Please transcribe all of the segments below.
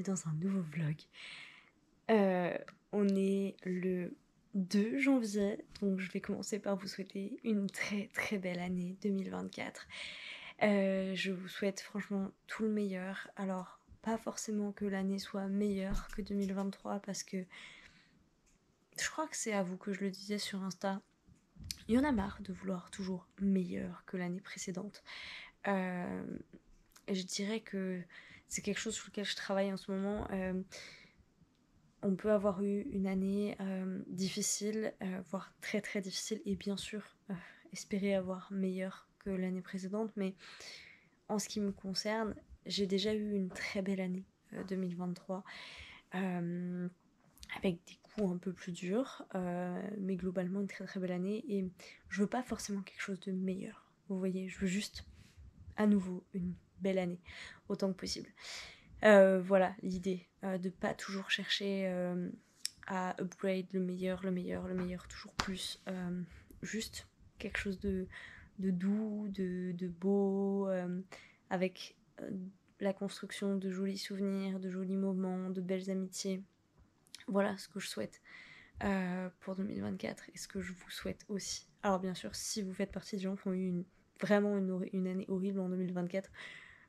dans un nouveau vlog. On est le 2 janvier, donc je vais commencer par vous souhaiter une très très belle année 2024. Je vous souhaite franchement tout le meilleur. Alors, pas forcément que l'année soit meilleure que 2023 parce que je crois que c'est à vous que je le disais sur Insta. Il y en a marre de vouloir toujours meilleur que l'année précédente. Je dirais que c'est quelque chose sur lequel je travaille en ce moment. On peut avoir eu une année difficile, voire très très difficile, et bien sûr espérer avoir meilleur que l'année précédente, mais en ce qui me concerne, j'ai déjà eu une très belle année 2023, avec des coups un peu plus durs, mais globalement une très très belle année, et je veux pas forcément quelque chose de meilleur, vous voyez, je veux juste à nouveau une belle année, autant que possible. Voilà l'idée, de pas toujours chercher à upgrade le meilleur, toujours plus. Juste quelque chose de doux, de beau, avec la construction de jolis souvenirs, de jolis moments, de belles amitiés. Voilà ce que je souhaite pour 2024 et ce que je vous souhaite aussi. Alors bien sûr, si vous faites partie des gens qui ont eu vraiment une année horrible en 2024,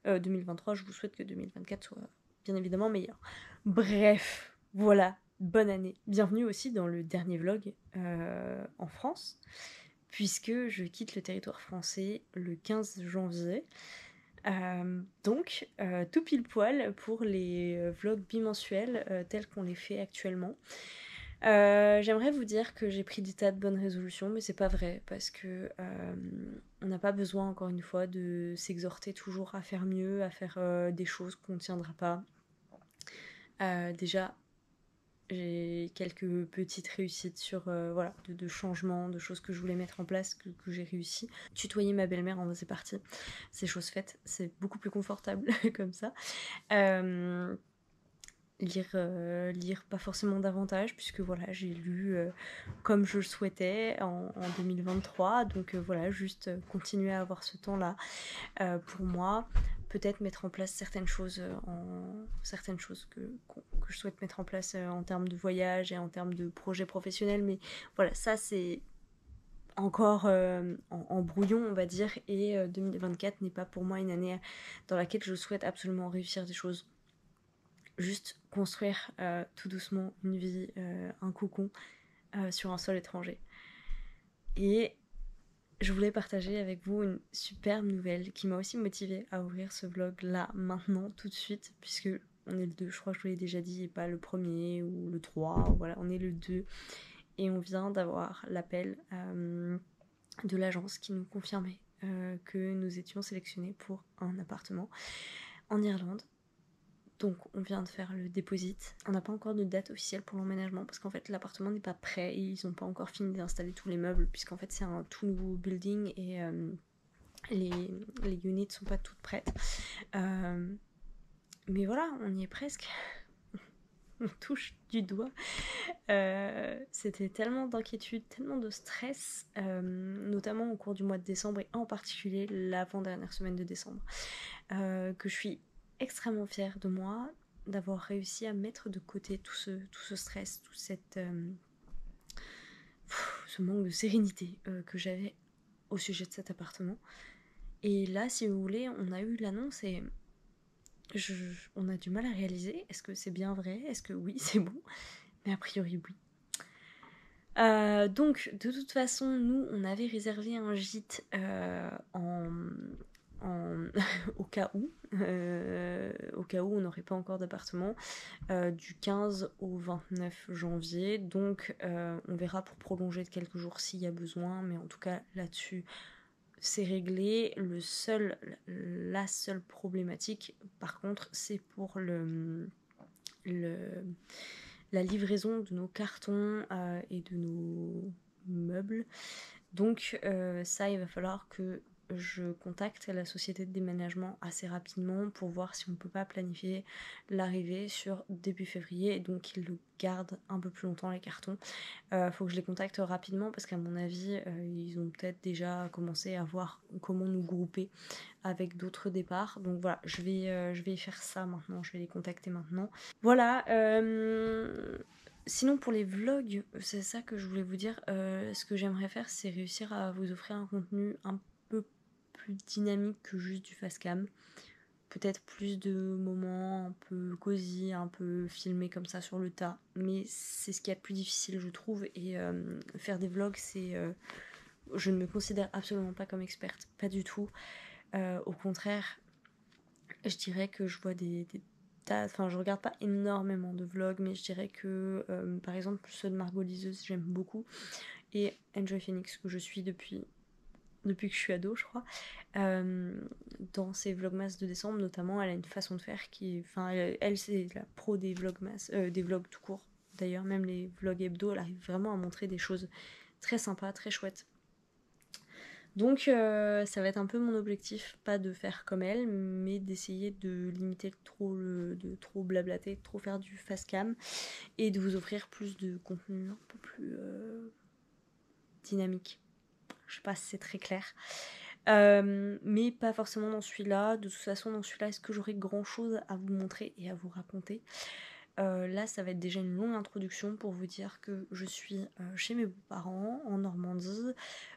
2023, je vous souhaite que 2024 soit bien évidemment meilleur. Bref, voilà, bonne année. Bienvenue aussi dans le dernier vlog en France, puisque je quitte le territoire français le 15 janvier. Donc, tout pile poil pour les vlogs bimensuels tels qu'on les fait actuellement. J'aimerais vous dire que j'ai pris des tas de bonnes résolutions, mais c'est pas vrai parce que on n'a pas besoin, encore une fois, de s'exhorter toujours à faire mieux, à faire des choses qu'on ne tiendra pas. Déjà, j'ai quelques petites réussites sur voilà, de changements, de choses que je voulais mettre en place que j'ai réussi. Tutoyer ma belle-mère en faisait partie. C'est chose faite, c'est beaucoup plus confortable comme ça. Lire pas forcément davantage puisque voilà j'ai lu comme je le souhaitais en 2023, donc voilà, juste continuer à avoir ce temps là pour moi, peut-être mettre en place certaines choses que je souhaite mettre en place en termes de voyage et en termes de projets professionnels, mais voilà, ça c'est encore en brouillon on va dire, et 2024 n'est pas pour moi une année dans laquelle je souhaite absolument réussir des choses. Juste construire tout doucement une vie, un cocon sur un sol étranger. Et je voulais partager avec vous une superbe nouvelle qui m'a aussi motivée à ouvrir ce vlog là, maintenant, tout de suite, puisque on est le 2, je crois que je vous l'ai déjà dit, et pas le premier ou le 3, voilà, on est le 2. Et on vient d'avoir l'appel de l'agence qui nous confirmait que nous étions sélectionnés pour un appartement en Irlande. Donc on vient de faire le déposit. On n'a pas encore de date officielle pour l'emménagement parce qu'en fait l'appartement n'est pas prêt et ils n'ont pas encore fini d'installer tous les meubles puisqu'en fait c'est un tout nouveau building et les units sont pas toutes prêtes. Mais voilà, on y est presque. On touche du doigt. C'était tellement d'inquiétude, tellement de stress, notamment au cours du mois de décembre et en particulier l'avant-dernière semaine de décembre, que je suis extrêmement fière de moi d'avoir réussi à mettre de côté tout ce stress, tout ce manque de sérénité que j'avais au sujet de cet appartement. Et là, si vous voulez, on a eu l'annonce et on a du mal à réaliser. Est-ce que c'est bien vrai? Est-ce que oui, c'est bon? Mais a priori, oui. Donc, de toute façon, nous, on avait réservé un gîte au cas où on n'aurait pas encore d'appartement, du 15 au 29 janvier. Donc, on verra pour prolonger de quelques jours s'il y a besoin, mais en tout cas, là-dessus, c'est réglé. La seule problématique, par contre, c'est pour la livraison de nos cartons et de nos meubles. Donc ça, il va falloir que je contacte la société de déménagement assez rapidement pour voir si on peut pas planifier l'arrivée sur début février et donc qu'ils le gardent un peu plus longtemps les cartons. Faut que je les contacte rapidement parce qu'à mon avis ils ont peut-être déjà commencé à voir comment nous grouper avec d'autres départs. Donc voilà, je vais faire ça maintenant, je vais les contacter maintenant. Voilà, sinon pour les vlogs, c'est ça que je voulais vous dire. Ce que j'aimerais faire, c'est réussir à vous offrir un contenu un peu plus dynamique que juste du fast cam. Peut-être plus de moments un peu cosy, un peu filmés comme ça sur le tas. Mais c'est ce qui est le plus difficile, je trouve. Et faire des vlogs, c'est... je ne me considère absolument pas comme experte, pas du tout. Au contraire, je dirais que je vois des tas... Enfin, je regarde pas énormément de vlogs, mais je dirais que, par exemple, ceux de Margot Liseuse, j'aime beaucoup. Et Enjoy Phoenix, que je suis depuis que je suis ado, je crois. Dans ses vlogmas de décembre, notamment, elle a une façon de faire qui... Enfin, elle c'est la pro des vlogmas, des vlogs tout court. D'ailleurs, même les vlogs hebdo, elle arrive vraiment à montrer des choses très sympas, très chouettes. Donc ça va être un peu mon objectif, pas de faire comme elle, mais d'essayer de limiter de trop blablater, de trop faire du fast cam et de vous offrir plus de contenu un peu plus dynamique. Je sais pas si c'est très clair. Mais pas forcément dans celui-là. De toute façon, dans celui-là, est-ce que j'aurai grand chose à vous montrer et à vous raconter? Là, ça va être déjà une longue introduction pour vous dire que je suis chez mes beaux-parents en Normandie,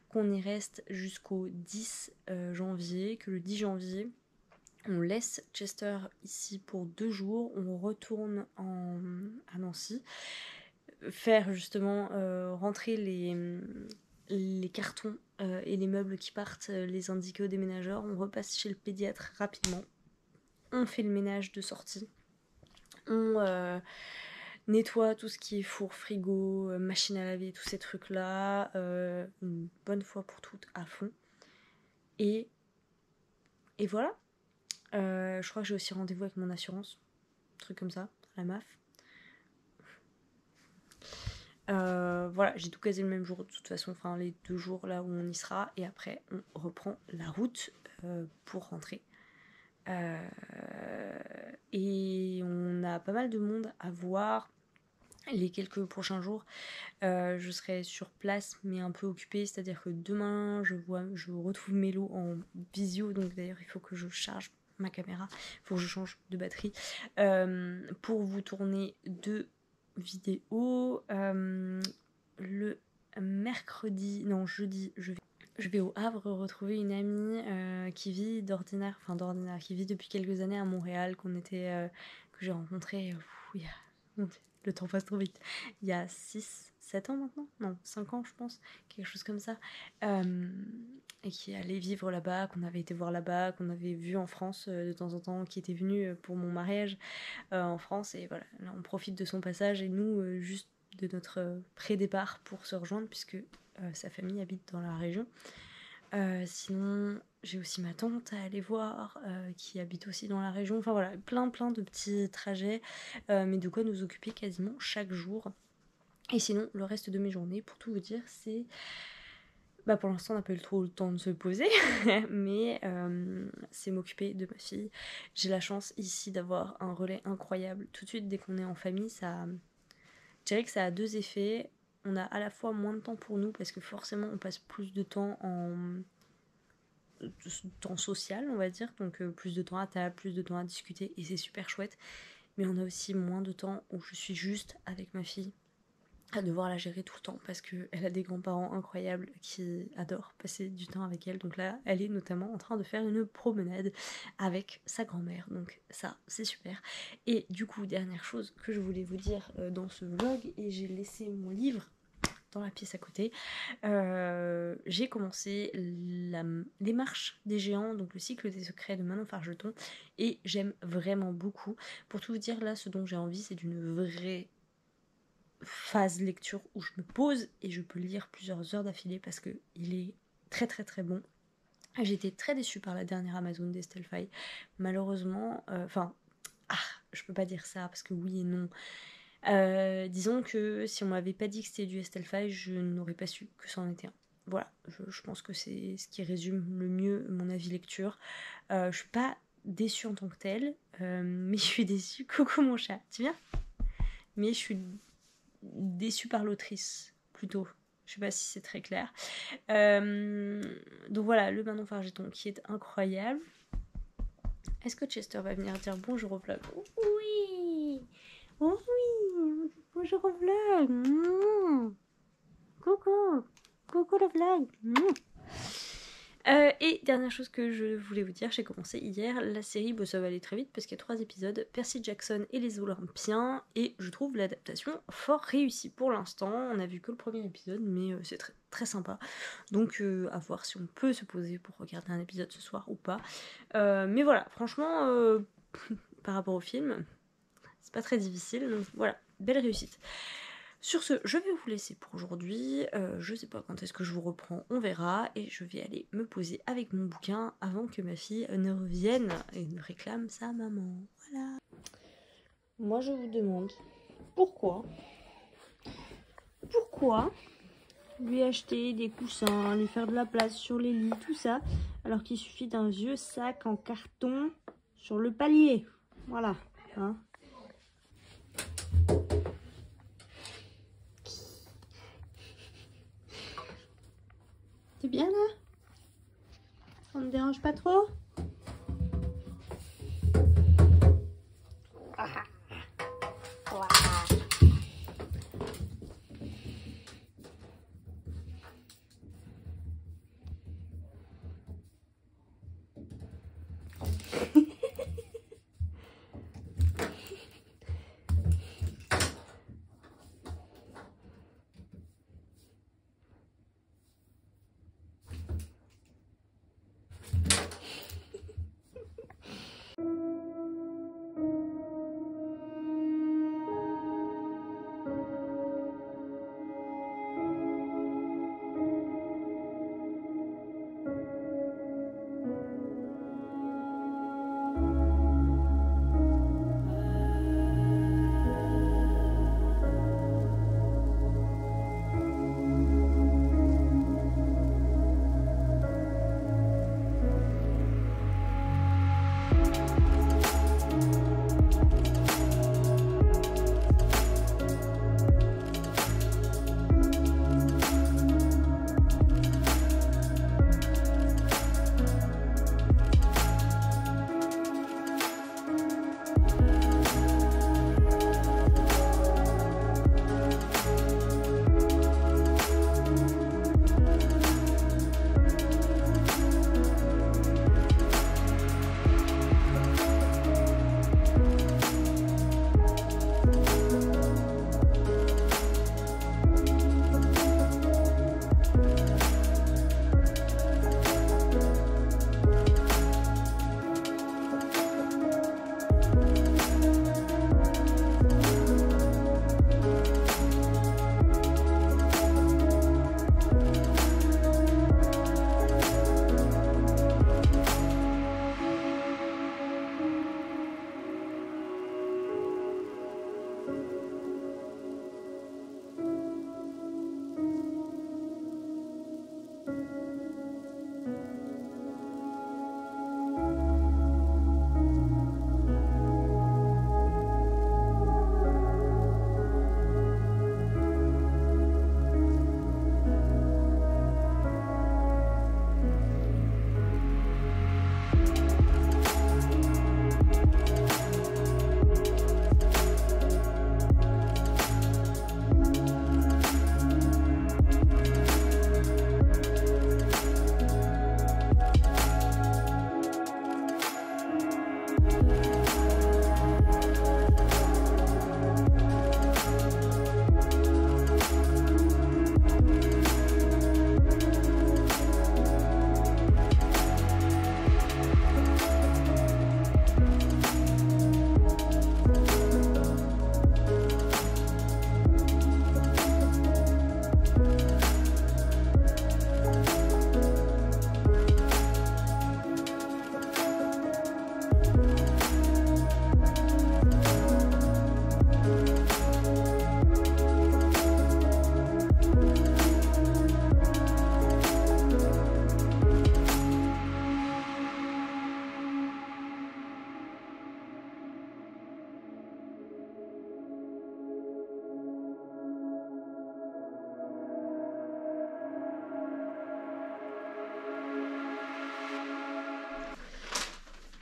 qu'on y reste jusqu'au 10 janvier, que le 10 janvier, on laisse Chester ici pour 2 jours, on retourne à Nancy, faire justement rentrer les cartons et les meubles qui partent, les indiquer aux déménageurs, on repasse chez le pédiatre rapidement, on fait le ménage de sortie, on nettoie tout ce qui est four, frigo, machine à laver, tous ces trucs-là, une bonne fois pour toutes à fond. Et voilà. Je crois que j'ai aussi rendez-vous avec mon assurance, truc comme ça, la MAF. Voilà, j'ai tout casé le même jour de toute façon, enfin les 2 jours là où on y sera, et après on reprend la route pour rentrer. Et on a pas mal de monde à voir les quelques prochains jours. Je serai sur place mais un peu occupée, c'est-à-dire que demain je retrouve Mélo en visio, donc d'ailleurs il faut que je charge ma caméra, il faut que je change de batterie pour vous tourner 2 vidéos. Le jeudi, je vais au Havre retrouver une amie qui vit qui vit depuis quelques années à Montréal, que j'ai rencontrée il y a... Le temps passe trop vite. Il y a 7 ans maintenant, non, 5 ans je pense, quelque chose comme ça, et qui allait vivre là-bas, qu'on avait été voir là-bas, qu'on avait vu en France de temps en temps, qui était venue pour mon mariage en France, et voilà, là on profite de son passage, et nous juste de notre pré-départ pour se rejoindre, puisque sa famille habite dans la région. Sinon, j'ai aussi ma tante à aller voir, qui habite aussi dans la région. Enfin voilà, plein de petits trajets, mais de quoi nous occuper quasiment chaque jour. Et sinon, le reste de mes journées, pour tout vous dire, c'est... Bah pour l'instant, on n'a pas eu trop le temps de se poser, mais c'est m'occuper de ma fille. J'ai la chance ici d'avoir un relais incroyable. Tout de suite, dès qu'on est en famille, je dirais que ça a 2 effets. On a à la fois moins de temps pour nous, parce que forcément, on passe plus de temps social, on va dire, donc plus de temps à table, plus de temps à discuter, et c'est super chouette. Mais on a aussi moins de temps où je suis juste avec ma fille, à devoir la gérer tout le temps, parce qu'elle a des grands-parents incroyables qui adorent passer du temps avec elle. Donc là, elle est notamment en train de faire une promenade avec sa grand-mère, donc ça, c'est super. Et du coup, dernière chose que je voulais vous dire dans ce vlog, et j'ai laissé mon livre dans la pièce à côté, j'ai commencé les marches des géants, donc le cycle des secrets de Manon Fargeton, et j'aime vraiment beaucoup. Pour tout vous dire, là, ce dont j'ai envie, c'est d'une vraie phase lecture où je me pose et je peux lire plusieurs heures d'affilée, parce que il est très très très bon. J'ai été très déçue par la dernière Amazon d'Estelle Faye, malheureusement. Je peux pas dire ça parce que oui et non. Disons que si on m'avait pas dit que c'était du Estelle Faye, je n'aurais pas su que c'en était un. voilà, je pense que c'est ce qui résume le mieux mon avis lecture. Je suis pas déçue en tant que telle, mais je suis déçue. Coucou mon chat, tu viens? Mais je suis déçue par l'autrice, plutôt. Je sais pas si c'est très clair. Donc voilà, le Manon Fargeton qui est incroyable. Est-ce que Chester va venir dire bonjour au vlog? Oui! Oui! Bonjour au vlog! Coucou! Coucou le vlog! Et dernière chose que je voulais vous dire, j'ai commencé hier la série, bon, ça va aller très vite parce qu'il y a 3 épisodes, Percy Jackson et les Olympiens, et je trouve l'adaptation fort réussie pour l'instant. On a vu que le premier épisode, mais c'est très, très sympa. Donc à voir si on peut se poser pour regarder un épisode ce soir ou pas. Mais voilà, franchement, par rapport au film, c'est pas très difficile, donc voilà, belle réussite. Sur ce, je vais vous laisser pour aujourd'hui. Je sais pas quand est-ce que je vous reprends, on verra. Et je vais aller me poser avec mon bouquin avant que ma fille ne revienne et ne réclame sa maman. Voilà. Moi, je vous demande pourquoi lui acheter des coussins, lui faire de la place sur les lits, tout ça, alors qu'il suffit d'un vieux sac en carton sur le palier. Voilà. Hein. T'es bien là? On ne dérange pas trop?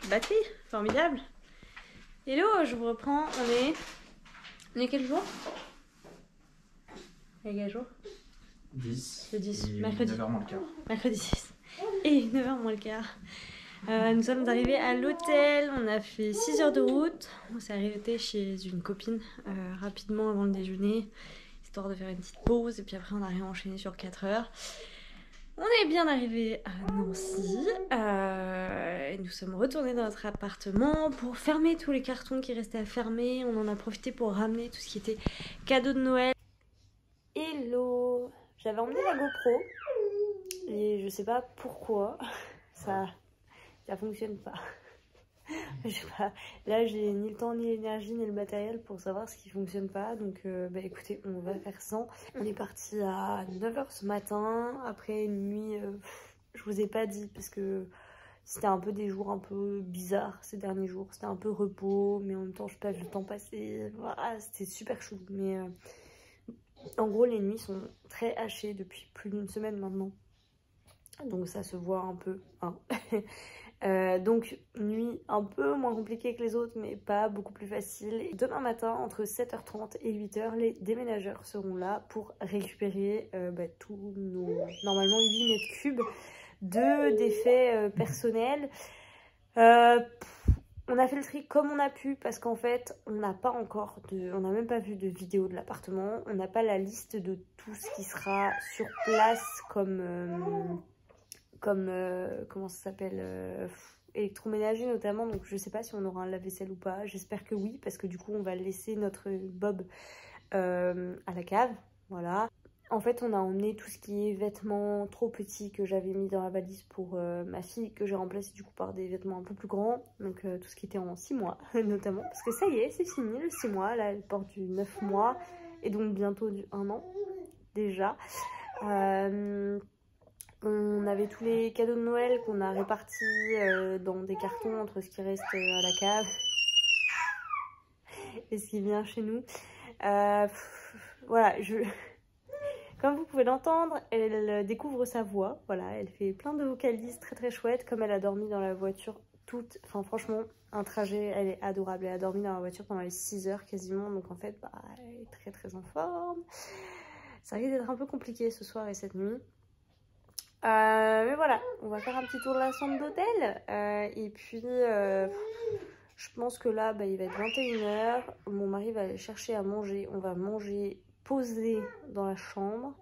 batterie, formidable. Hello, je vous reprends, on est quel jour? Quel jour? 10. Le 10, et mercredi. 9h moins le quart. Mercredi 6. Et 9h moins le quart. Nous sommes arrivés à l'hôtel, on a fait 6 heures de route. On s'est arrêté chez une copine rapidement avant le déjeuner, histoire de faire une petite pause. Et puis après, on a réenchaîné sur 4 heures. On est bien arrivé à Nancy. Et nous sommes retournés dans notre appartement pour fermer tous les cartons qui restaient à fermer. On en a profité pour ramener tout ce qui était cadeau de Noël. Hello! J'avais emmené la GoPro et je sais pas pourquoi ça fonctionne pas. Je sais pas. Là, j'ai ni le temps, ni l'énergie, ni le matériel pour savoir ce qui fonctionne pas. Donc, bah écoutez, on va faire sans. On est parti à 9h ce matin. Après une nuit, je vous ai pas dit parce que c'était un peu des jours un peu bizarres ces derniers jours. C'était un peu repos, mais en même temps, je sais pas, le temps passé. Voilà, c'était super chou. Mais en gros, les nuits sont très hachées depuis plus d'une semaine maintenant. Donc ça se voit un peu. Hein. Donc nuit un peu moins compliquée que les autres, mais pas beaucoup plus facile. Et demain matin, entre 7h30 et 8h, les déménageurs seront là pour récupérer tous nos normalement 8 mètres cubes de défaits personnels. On a fait le tri comme on a pu parce qu'en fait, on n'a même pas vu de vidéo de l'appartement. On n'a pas la liste de tout ce qui sera sur place comme comment ça s'appelle, électroménager notamment. Donc je sais pas si on aura un lave-vaisselle ou pas. J'espère que oui parce que du coup, on va laisser notre Bob à la cave. Voilà. En fait, on a emmené tout ce qui est vêtements trop petits que j'avais mis dans la valise pour ma fille, que j'ai remplacé du coup par des vêtements un peu plus grands. Donc tout ce qui était en 6 mois notamment. Parce que ça y est, c'est fini le 6 mois. Là, elle porte du 9 mois et donc bientôt du 1 an déjà. On avait tous les cadeaux de Noël qu'on a répartis dans des cartons entre ce qui reste à la cave et ce qui vient chez nous. Voilà, comme vous pouvez l'entendre, elle découvre sa voix. Voilà, elle fait plein de vocalises très très chouettes. Comme elle a dormi dans la voiture enfin franchement, un trajet, elle est adorable. Elle a dormi dans la voiture pendant les 6 heures quasiment. Donc en fait, elle est très très en forme. Ça risque d'être un peu compliqué ce soir et cette nuit. Mais voilà, on va faire un petit tour de la chambre d'hôtel. Et puis, je pense que là, il va être 21h. Mon mari va aller chercher à manger. On va manger posé dans la chambre.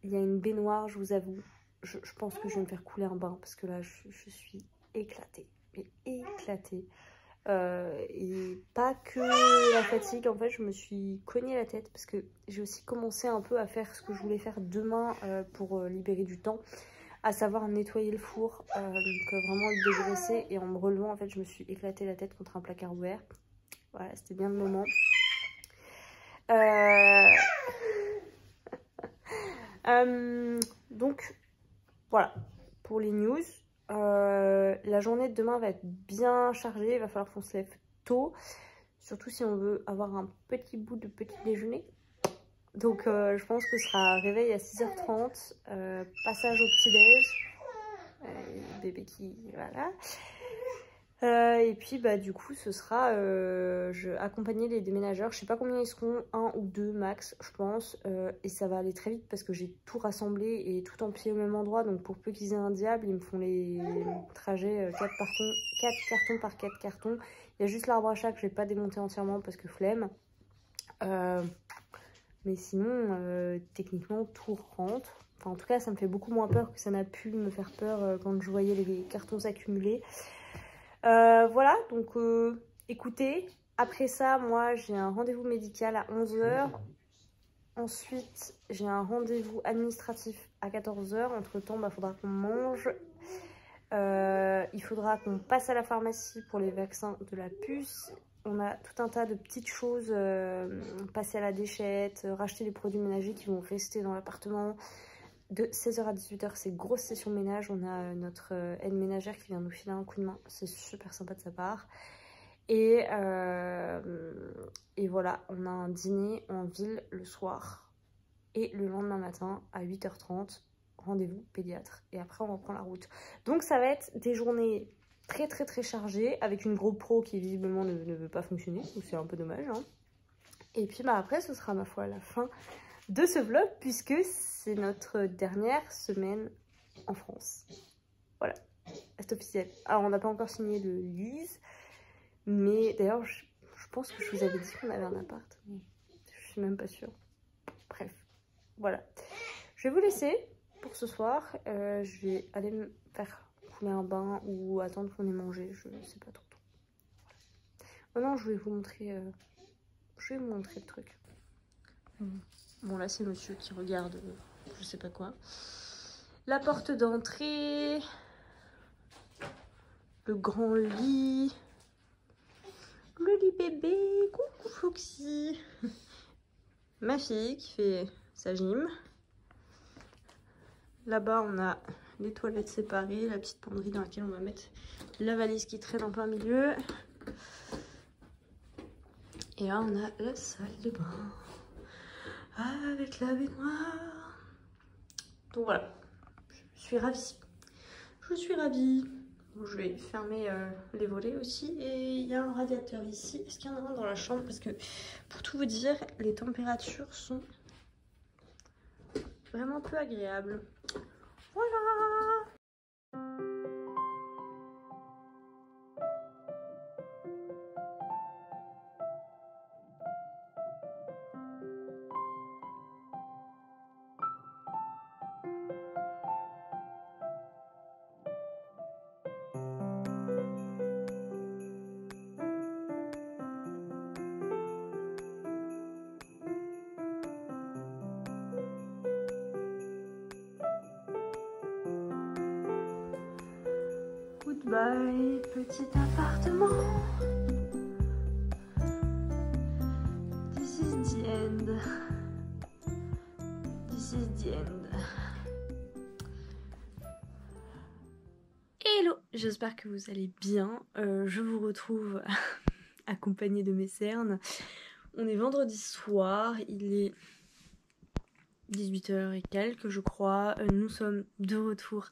Il y a une baignoire, je vous avoue. Je pense que je vais me faire couler un bain parce que là, je suis éclatée. Mais éclatée. Et pas que la fatigue, en fait je me suis cogné la tête parce que j'ai aussi commencé un peu à faire ce que je voulais faire demain pour libérer du temps, à savoir nettoyer le four, donc vraiment le dégraisser, et en me relevant en fait je me suis éclaté la tête contre un placard ouvert. Voilà, c'était bien le moment. Donc voilà pour les news. La journée de demain va être bien chargée, il va falloir qu'on se lève tôt, surtout si on veut avoir un petit bout de petit déjeuner. Donc je pense que ce sera réveil à 6h30, passage au petit-déj, bébé qui... voilà. Et puis du coup ce sera accompagner les déménageurs. Je sais pas combien ils seront, 1 ou 2 max je pense, et ça va aller très vite parce que j'ai tout rassemblé et tout empilé au même endroit. Donc pour peu qu'ils aient un diable, ils me font les trajets 4 cartons par 4 cartons. Il y a juste l'arbre à chat que je vais pas démonter entièrement parce que flemme, mais sinon techniquement tout rentre. Enfin en tout cas ça me fait beaucoup moins peur que ça n'a pu me faire peur quand je voyais les cartons s'accumuler. Voilà, donc écoutez, après ça, moi j'ai un rendez-vous médical à 11h. Ensuite, j'ai un rendez-vous administratif à 14h. Entre temps, il faudra qu'on mange. Il faudra qu'on passe à la pharmacie pour les vaccins de la puce. On a tout un tas de petites choses, passer à la déchette, racheter les produits ménagers qui vont rester dans l'appartement. De 16h à 18h, c'est grosse session ménage. On a notre aide ménagère qui vient nous filer un coup de main. C'est super sympa de sa part. Et voilà, on a un dîner en ville le soir. Et le lendemain matin, à 8h30, rendez-vous pédiatre. Et après, on reprend la route. Donc, ça va être des journées très très très chargé, avec une GoPro qui visiblement ne veut pas fonctionner, donc c'est un peu dommage. Hein. Et puis bah, après, ce sera ma foi la fin de ce vlog, puisque c'est notre dernière semaine en France. Voilà, c'est officiel. Alors on n'a pas encore signé le lease, mais d'ailleurs je pense que je vous avais dit qu'on avait un appart, mais je suis même pas sûre. Bref, voilà. Je vais vous laisser pour ce soir. Je vais aller me faire couler un bain ou attendre qu'on ait mangé, je sais pas trop. Oh non, je vais vous montrer, le truc. Bon là c'est monsieur qui regarde, je sais pas quoi. La porte d'entrée, le grand lit, le lit bébé, coucou Foxy. Ma fille qui fait sa gym. Là-bas on a les toilettes séparées, la petite penderie dans laquelle on va mettre la valise qui traîne en plein milieu. Et là on a la salle de bain avec la baignoire. Donc voilà, je suis ravie. Je suis ravie. Bon, je vais fermer les volets aussi. Et il y a un radiateur ici. Est-ce qu'il y en a un dans la chambre? Parce que pour tout vous dire, les températures sont vraiment peu agréables. Voilà. Goodbye, petit appartement. This is the end. This is the end. Hello, j'espère que vous allez bien. Je vous retrouve accompagnée de mes cernes. On est vendredi soir, il est 18h et quelques je crois. Nous sommes de retour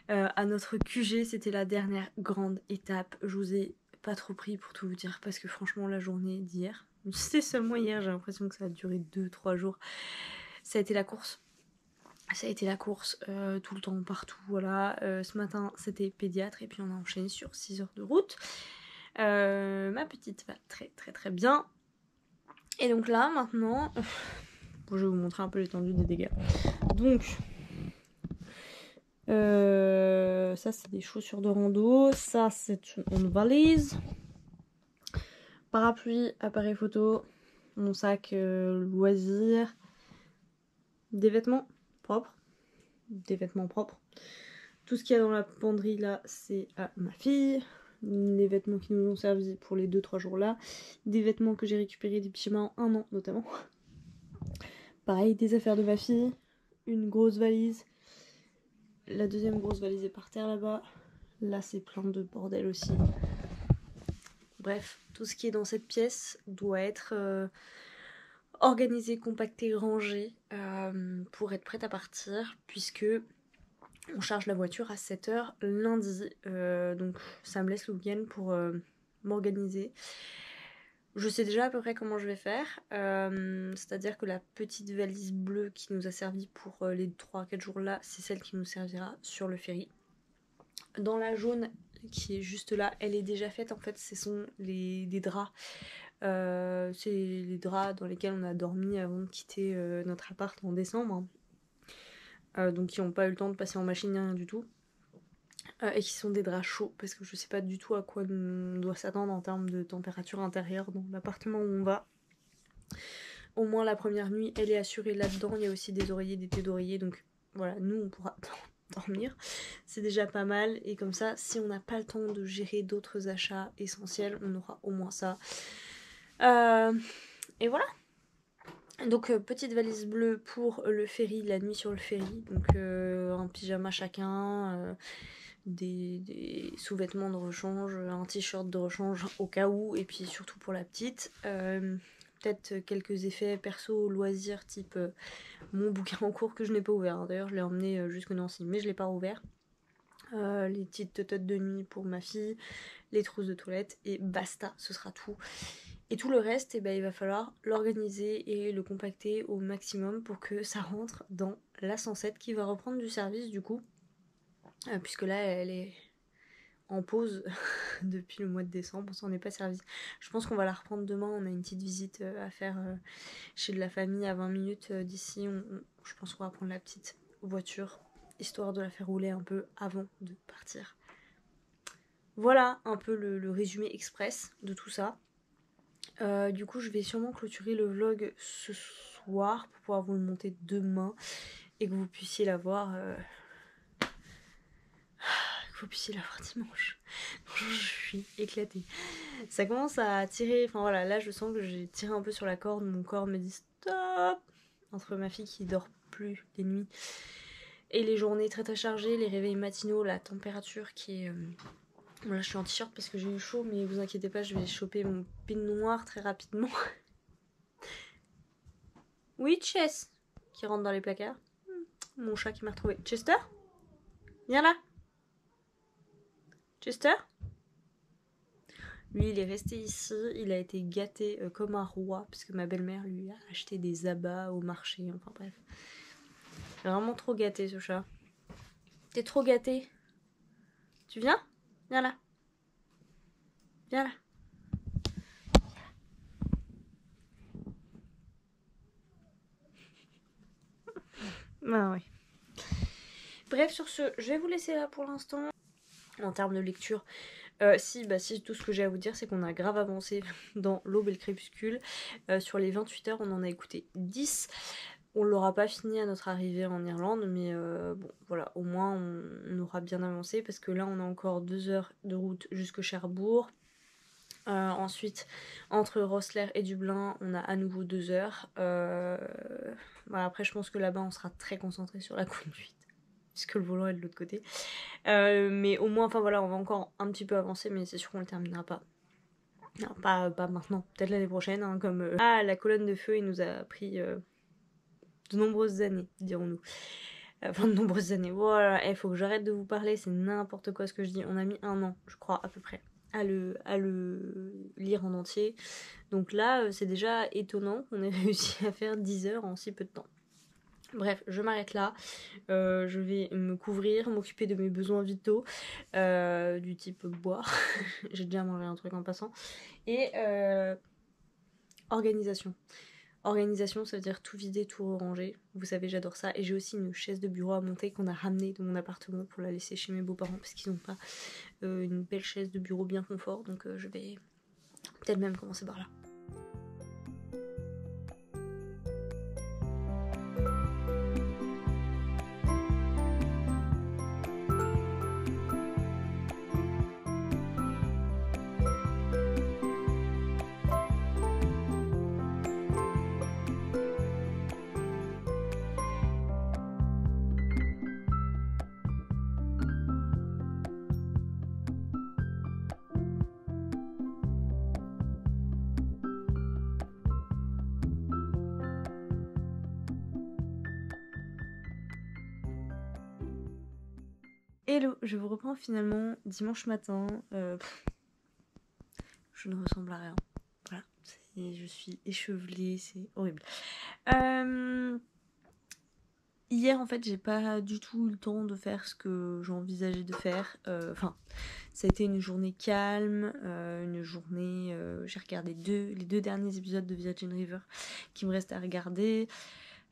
à notre QG. C'était la dernière grande étape. Je vous ai pas trop pris pour tout vous dire parce que franchement la journée d'hier, c'était seulement hier, j'ai l'impression que ça a duré 2-3 jours. Ça a été la course. Ça a été la course tout le temps, partout, voilà. Ce matin, c'était pédiatre et puis on a enchaîné sur 6 heures de route. Ma petite va très très très bien. Et donc là, maintenant, bon, je vais vous montrer un peu l'étendue des dégâts. Donc, ça c'est des chaussures de rando. Ça c'est une valise. Parapluie, appareil photo, mon sac loisirs, des vêtements propres. Des vêtements propres. Tout ce qu'il y a dans la penderie là, c'est à ma fille. Les vêtements qui nous ont servi pour les 2-3 jours là. Des vêtements que j'ai récupérés des pyjamas en 1 an notamment. Pareil, des affaires de ma fille. Une grosse valise. La deuxième grosse valise est par terre là-bas. Là c'est plein de bordel aussi. Bref, tout ce qui est dans cette pièce doit être organisé, compacté, rangé pour être prête à partir, puisque on charge la voiture à 7h lundi. Donc ça me laisse le week-end pour m'organiser. Je sais déjà à peu près comment je vais faire. C'est-à-dire que la petite valise bleue qui nous a servi pour les 3-4 jours là, c'est celle qui nous servira sur le ferry. Dans la jaune qui est juste là, elle est déjà faite en fait, ce sont des draps. C'est les draps dans lesquels on a dormi avant de quitter notre appart en décembre. Donc qui n'ont pas eu le temps de passer en machine ni rien du tout. Et qui sont des draps chauds parce que je sais pas du tout à quoi on doit s'attendre en termes de température intérieure dans l'appartement où on va. Au moins la première nuit elle est assurée là-dedans. Il y a aussi des oreillers, des têtes d'oreiller, donc voilà, nous on pourra dormir, c'est déjà pas mal. Et comme ça, si on n'a pas le temps de gérer d'autres achats essentiels, on aura au moins ça. Et voilà. Donc petite valise bleue pour le ferry, la nuit sur le ferry. Donc un pyjama chacun, des sous-vêtements de rechange, un t-shirt de rechange au cas où, et puis surtout pour la petite. Peut-être quelques effets perso, loisirs, type mon bouquin en cours que je n'ai pas ouvert. D'ailleurs je l'ai emmené jusque Nancy, mais je l'ai pas ouvert. les petites tototes de nuit pour ma fille, les trousses de toilette et basta, ce sera tout. Et tout le reste, eh ben, il va falloir l'organiser et le compacter au maximum pour que ça rentre dans la 107 qui va reprendre du service du coup, puisque là elle est en pause depuis le mois de décembre, on s'en est pas servi. Je pense qu'on va la reprendre demain, on a une petite visite à faire chez de la famille à 20 minutes d'ici. Je pense qu'on va prendre la petite voiture, histoire de la faire rouler un peu avant de partir. Voilà un peu le résumé express de tout ça. Du coup je vais sûrement clôturer le vlog ce soir pour pouvoir vous le monter demain et que vous puissiez la voir dimanche. Je suis éclatée. Ça commence à tirer, enfin voilà, là je sens que j'ai tiré un peu sur la corde, mon corps me dit stop. Entre ma fille qui dort plus les nuits et les journées très très chargées, les réveils matinaux, la température qui est... Là je suis en t-shirt parce que j'ai eu chaud, mais vous inquiétez pas, je vais choper mon pin noir très rapidement. Oui, Chess, qui rentre dans les placards. Mon chat qui m'a retrouvé. Chester, viens là. Chester. Lui, il est resté ici, il a été gâté comme un roi, parce que ma belle-mère lui a acheté des abats au marché, enfin bref. Il est vraiment trop gâté ce chat. T'es trop gâté. Tu viens? Viens là. Viens là. Ah ouais. Bref, sur ce, je vais vous laisser là pour l'instant. En termes de lecture, si tout ce que j'ai à vous dire, c'est qu'on a grave avancé dans L'Aube et le Crépuscule. Sur les 28 heures, on en a écouté 10. On l'aura pas fini à notre arrivée en Irlande, mais bon, voilà, au moins on aura bien avancé parce que là, on a encore 2 heures de route jusque Cherbourg. Ensuite, entre Rosslare et Dublin, on a à nouveau 2 heures. Voilà, après, je pense que là-bas, on sera très concentré sur la conduite, puisque le volant est de l'autre côté. Mais au moins, enfin voilà, on va encore un petit peu avancer, mais c'est sûr qu'on le terminera pas. Non, pas maintenant, peut-être l'année prochaine, hein, comme... la colonne de feu, il nous a pris de nombreuses années, dirons-nous. Enfin, de nombreuses années. Voilà, il faut que j'arrête de vous parler, c'est n'importe quoi ce que je dis. On a mis 1 an, je crois, à peu près, à le lire en entier. Donc là, c'est déjà étonnant qu'on ait réussi à faire 10 heures en si peu de temps. Bref, je m'arrête là. Je vais me couvrir, m'occuper de mes besoins vitaux, du type boire. J'ai déjà mangé un truc en passant. Et organisation. Organisation, ça veut dire tout vider, tout ranger. Vous savez, j'adore ça. Et j'ai aussi une chaise de bureau à monter qu'on a ramenée de mon appartement pour la laisser chez mes beaux-parents parce qu'ils n'ont pas une belle chaise de bureau bien confort. Donc je vais peut-être même commencer par là. Hello, je vous reprends finalement dimanche matin. Je ne ressemble à rien. Voilà, je suis échevelée, c'est horrible. Hier, en fait, j'ai pas du tout eu le temps de faire ce que j'envisageais de faire. Enfin, ça a été une journée calme, une journée... j'ai regardé les 2 derniers épisodes de Virgin River qui me restent à regarder.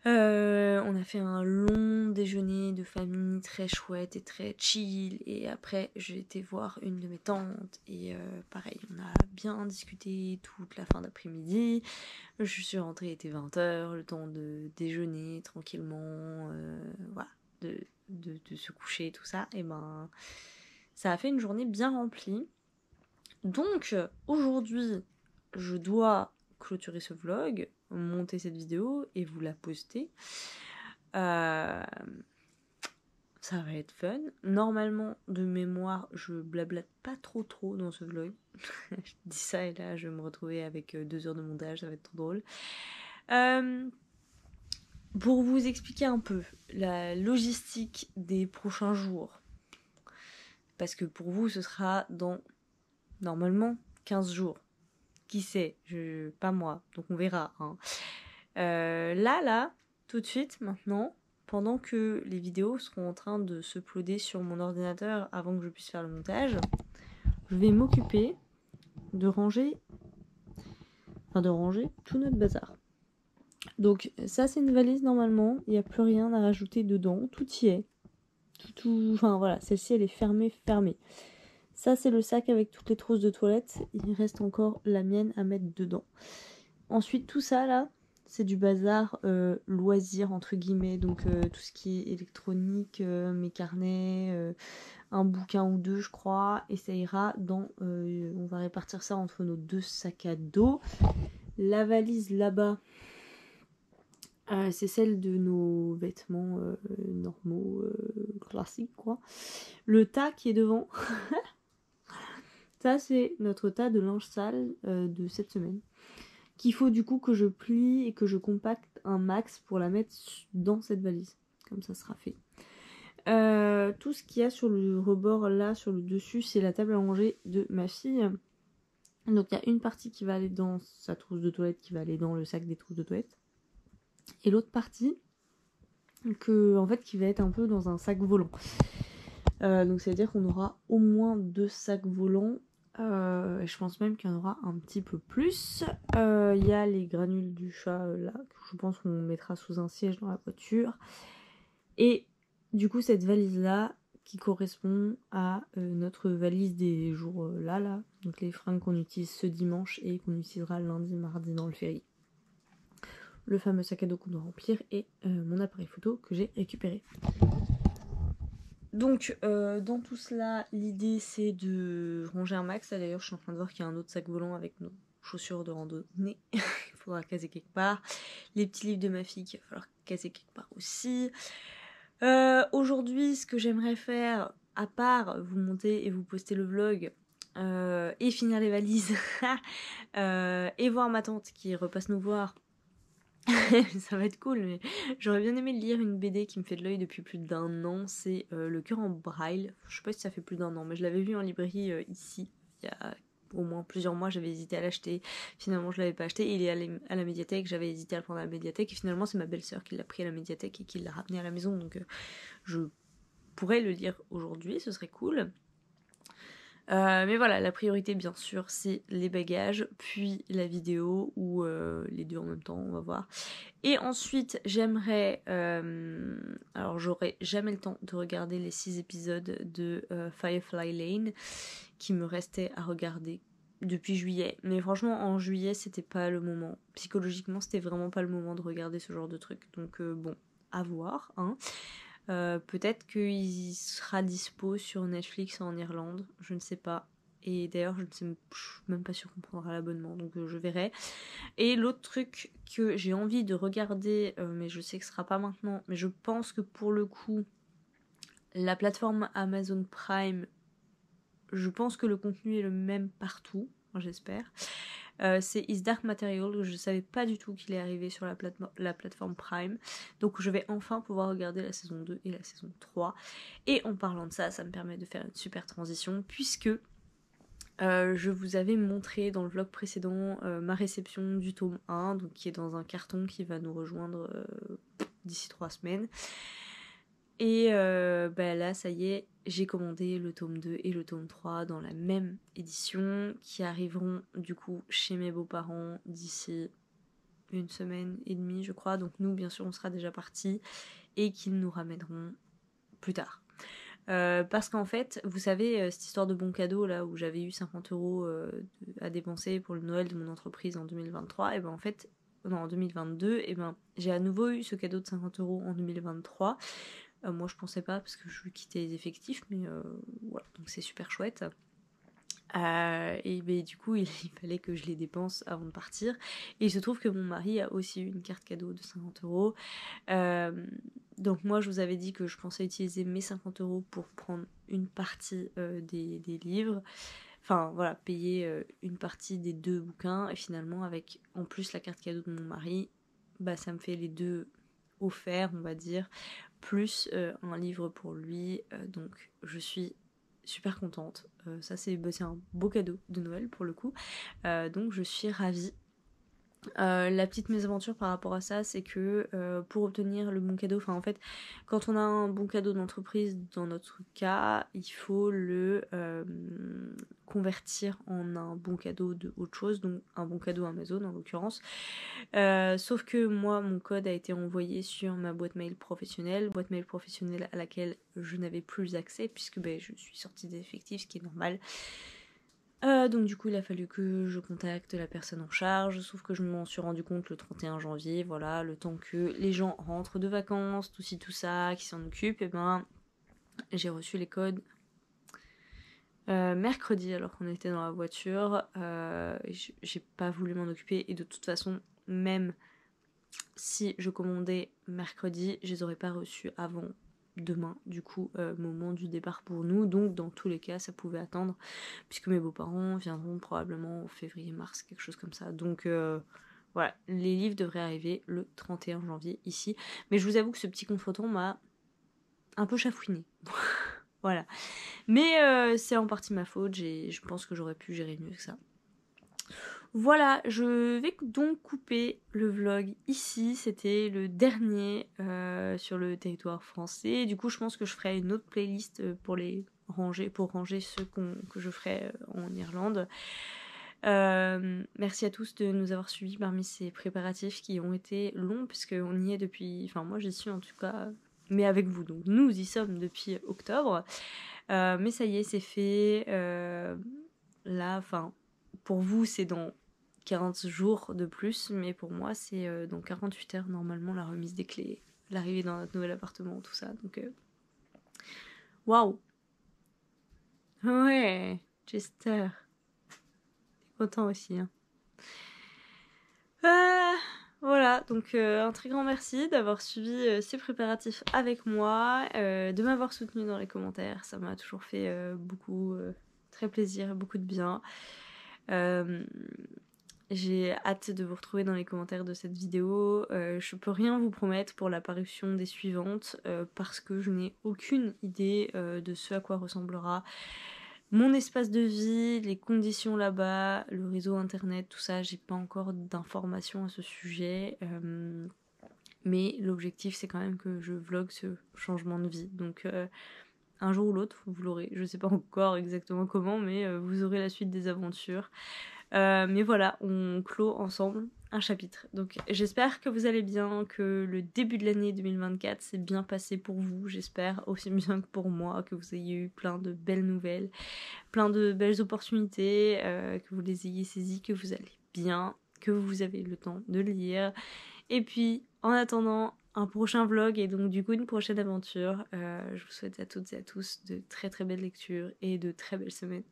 On a fait un long déjeuner de famille très chouette et très chill, et après j'ai été voir une de mes tantes et pareil, on a bien discuté toute la fin d'après-midi. Je suis rentrée, il était 20h, le temps de déjeuner tranquillement, voilà, de se coucher, tout ça. Et ben ça a fait une journée bien remplie. Donc aujourd'hui je dois clôturer ce vlog, monter cette vidéo et vous la poster. Ça va être fun. Normalement, de mémoire, je blablate pas trop dans ce vlog. Je dis ça et là, je vais me retrouver avec 2 heures de montage, ça va être trop drôle. Pour vous expliquer un peu la logistique des prochains jours, parce que pour vous ce sera dans normalement 15 jours. Qui sait, pas moi, donc on verra. Hein. Là, tout de suite, maintenant, pendant que les vidéos seront en train de se uploader sur mon ordinateur avant que je puisse faire le montage, je vais m'occuper de ranger tout notre bazar. Donc ça c'est une valise normalement, il n'y a plus rien à rajouter dedans, tout y est. Enfin voilà, celle-ci elle est fermée. Ça c'est le sac avec toutes les trousses de toilette, il reste encore la mienne à mettre dedans. Ensuite tout ça là, c'est du bazar loisir entre guillemets, donc tout ce qui est électronique, mes carnets, un bouquin ou deux je crois, et ça ira dans, on va répartir ça entre nos 2 sacs à dos. La valise là-bas, c'est celle de nos vêtements normaux, classiques quoi. Le tas qui est devant, ça c'est notre tas de linge sale de cette semaine, qu'il faut du coup que je plie et que je compacte un max pour la mettre dans cette valise. Comme ça sera fait. Tout ce qu'il y a sur le rebord là, sur le dessus, c'est la table à manger de ma fille. Donc il y a une partie qui va aller dans sa trousse de toilette, qui va aller dans le sac des trousses de toilette. Et l'autre partie, qui va être un peu dans un sac volant. Donc ça veut dire qu'on aura au moins 2 sacs volants. Je pense même qu'il y en aura un petit peu plus. Il y a les granules du chat là, que je pense qu'on mettra sous un siège dans la voiture. Et du coup cette valise là, qui correspond à notre valise des jours là. Donc les fringues qu'on utilise ce dimanche et qu'on utilisera lundi, mardi dans le ferry. Le fameux sac à dos qu'on doit remplir et mon appareil photo que j'ai récupéré. Donc dans tout cela, l'idée c'est de ranger un max. Là, d'ailleurs je suis en train de voir qu'il y a un autre sac volant avec nos chaussures de randonnée. Il faudra caser quelque part. Les petits livres de ma fille qu'il va falloir caser quelque part aussi. Aujourd'hui ce que j'aimerais faire, à part vous monter et vous poster le vlog, et finir les valises, et voir ma tante qui repasse nous voir. Ça va être cool, mais j'aurais bien aimé lire une BD qui me fait de l'œil depuis plus d'1 an, c'est Le cœur en braille. Je sais pas si ça fait plus d'1 an, mais je l'avais vu en librairie ici, il y a au moins plusieurs mois, j'avais hésité à l'acheter, finalement je l'avais pas acheté, il est à la médiathèque, j'avais hésité à le prendre à la médiathèque, et finalement c'est ma belle-sœur qui l'a pris à la médiathèque et qui l'a ramené à la maison, donc je pourrais le lire aujourd'hui, ce serait cool. Mais voilà, la priorité bien sûr c'est les bagages, puis la vidéo, ou les deux en même temps, on va voir. Et ensuite j'aimerais, alors j'aurai jamais le temps de regarder les 6 épisodes de Firefly Lane qui me restaient à regarder depuis juillet, mais franchement en juillet c'était pas le moment, psychologiquement c'était vraiment pas le moment de regarder ce genre de truc, donc bon, à voir hein. Peut-être qu'il sera dispo sur Netflix en Irlande, je ne sais pas. Et d'ailleurs, je suis même pas sûre qu'on prendra l'abonnement, donc je verrai. Et l'autre truc que j'ai envie de regarder, mais je sais que ce sera pas maintenant, mais je pense que pour le coup, la plateforme Amazon Prime, je pense que le contenu est le même partout, j'espère. C'est Is Dark Material, je savais pas du tout qu'il est arrivé sur la plateforme Prime, donc je vais enfin pouvoir regarder la saison 2 et la saison 3, et en parlant de ça, ça me permet de faire une super transition, puisque je vous avais montré dans le vlog précédent ma réception du tome 1, donc qui est dans un carton qui va nous rejoindre d'ici 3 semaines, et là ça y est, j'ai commandé le tome 2 et le tome 3 dans la même édition, qui arriveront du coup chez mes beaux-parents d'ici 1 semaine et demie je crois, donc nous bien sûr on sera déjà partis, et qu'ils nous ramèneront plus tard. Parce qu'en fait, vous savez, cette histoire de bon cadeau là où j'avais eu 50 € à dépenser pour le Noël de mon entreprise en 2023, et ben en fait, non en 2022, et ben j'ai à nouveau eu ce cadeau de 50 € en 2023. Moi je pensais pas parce que je quittais les effectifs, mais voilà, donc c'est super chouette. Et ben, du coup il fallait que je les dépense avant de partir, et il se trouve que mon mari a aussi eu une carte cadeau de 50 €. Donc moi je vous avais dit que je pensais utiliser mes 50 € pour prendre une partie des livres, enfin voilà, payer une partie des 2 bouquins, et finalement avec en plus la carte cadeau de mon mari, bah ça me fait les 2 offerts on va dire, plus un livre pour lui, donc je suis super contente. Ça c'est un beau cadeau de Noël pour le coup. Donc je suis ravie. La petite mésaventure par rapport à ça, c'est que pour obtenir le bon cadeau, enfin en fait, quand on a un bon cadeau d'entreprise, dans notre cas, il faut le convertir en un bon cadeau de autre chose, donc un bon cadeau Amazon en l'occurrence. Sauf que moi, mon code a été envoyé sur ma boîte mail professionnelle à laquelle je n'avais plus accès puisque je suis sortie des effectifs, ce qui est normal. Donc du coup il a fallu que je contacte la personne en charge, sauf que je m'en suis rendu compte le 31 janvier, voilà, le temps que les gens rentrent de vacances, tout ci tout ça, qui s'en occupent, et j'ai reçu les codes mercredi alors qu'on était dans la voiture, j'ai pas voulu m'en occuper et de toute façon même si je commandais mercredi, je les aurais pas reçus avant demain, du coup, moment du départ pour nous, donc dans tous les cas ça pouvait attendre puisque mes beaux-parents viendront probablement en février-mars, quelque chose comme ça, donc voilà, les livres devraient arriver le 31 janvier ici, mais je vous avoue que ce petit contretemps m'a un peu chafouiné. Voilà, mais c'est en partie ma faute, je pense que j'aurais pu gérer mieux que ça. Voilà, je vais donc couper le vlog ici, c'était le dernier sur le territoire français. Du coup, je pense que je ferai une autre playlist pour ranger ceux que je ferai en Irlande. Merci à tous de nous avoir suivis parmi ces préparatifs qui ont été longs, puisqu'on y est depuis... Enfin, moi j'y suis en tout cas, mais avec vous. Donc nous y sommes depuis octobre. Mais ça y est, c'est fait. Là, enfin... Pour vous, c'est dans 40 jours de plus, mais pour moi, c'est dans 48 heures normalement la remise des clés, l'arrivée dans notre nouvel appartement, tout ça. Donc, waouh! Ouais, Chester. T'es content aussi, hein. Voilà, donc un très grand merci d'avoir suivi ces préparatifs avec moi, de m'avoir soutenu dans les commentaires. Ça m'a toujours fait beaucoup, très plaisir, beaucoup de bien. J'ai hâte de vous retrouver dans les commentaires de cette vidéo. Je peux rien vous promettre pour la parution des suivantes parce que je n'ai aucune idée de ce à quoi ressemblera mon espace de vie, les conditions là-bas, le réseau internet, tout ça. J'ai pas encore d'informations à ce sujet. Mais l'objectif c'est quand même que je vlog ce changement de vie. Donc un jour ou l'autre, vous l'aurez. Je sais pas encore exactement comment, mais vous aurez la suite des aventures. Mais voilà, on clôt ensemble un chapitre. Donc j'espère que vous allez bien, que le début de l'année 2024 s'est bien passé pour vous. J'espère aussi bien que pour moi, que vous ayez eu plein de belles nouvelles, plein de belles opportunités, que vous les ayez saisies, que vous allez bien, que vous avez le temps de lire. Et puis, en attendant un prochain vlog et donc du coup une prochaine aventure, je vous souhaite à toutes et à tous de très très belles lectures et de très belles semaines.